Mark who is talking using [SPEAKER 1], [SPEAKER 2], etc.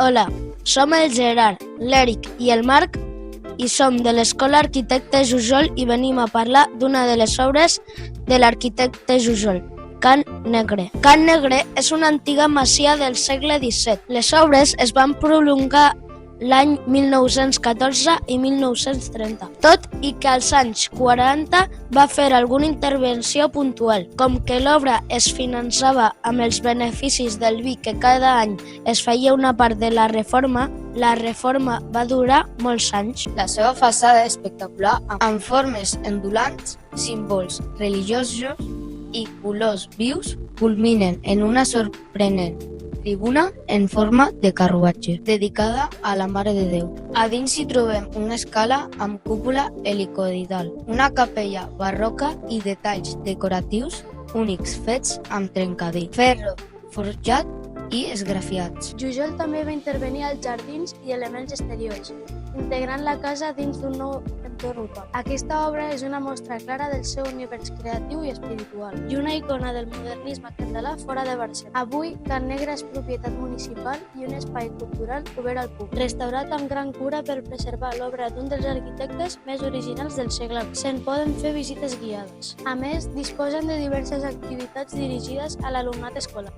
[SPEAKER 1] Hola, som el Gerard, l'Eric i el Marc i som de l'Escola Arquitecte Jujol i venim a parlar d'una de les obres de l'arquitecte Jujol, Can Negre. Can Negre és una antiga masia del segle XVII. Les obres es van prolongar l'any 1914 i 1930, tot i que als anys 40 va fer alguna intervenció puntual. Com que l'obra es finançava amb els beneficis del vi que cada any es feia una part de la reforma va durar molts anys.
[SPEAKER 2] La seva façana espectacular, amb formes ondulants, símbols religiosos i colors vius, culminen en una sorprenent tribuna en forma de carruatge, dedicada a la Mare de Déu. A dins hi trobem una escala amb cúpula helicoidal, una capella barroca i detalls decoratius únics fets amb trencadís, ferro forjat i esgrafiats.
[SPEAKER 1] Jujol també va intervenir als jardins i elements exteriors, integrant la casa dins d'un nou entorn urbà. Aquesta obra és una mostra clara del seu univers creatiu i espiritual i una icona del modernisme català fora de Barcelona. Avui, Can Negre és propietat municipal i un espai cultural obert al públic, restaurat amb gran cura per preservar l'obra d'un dels arquitectes més originals del segle XX. Se'n poden fer visites guiades. A més, disposen de diverses activitats dirigides a l'alumnat escolar.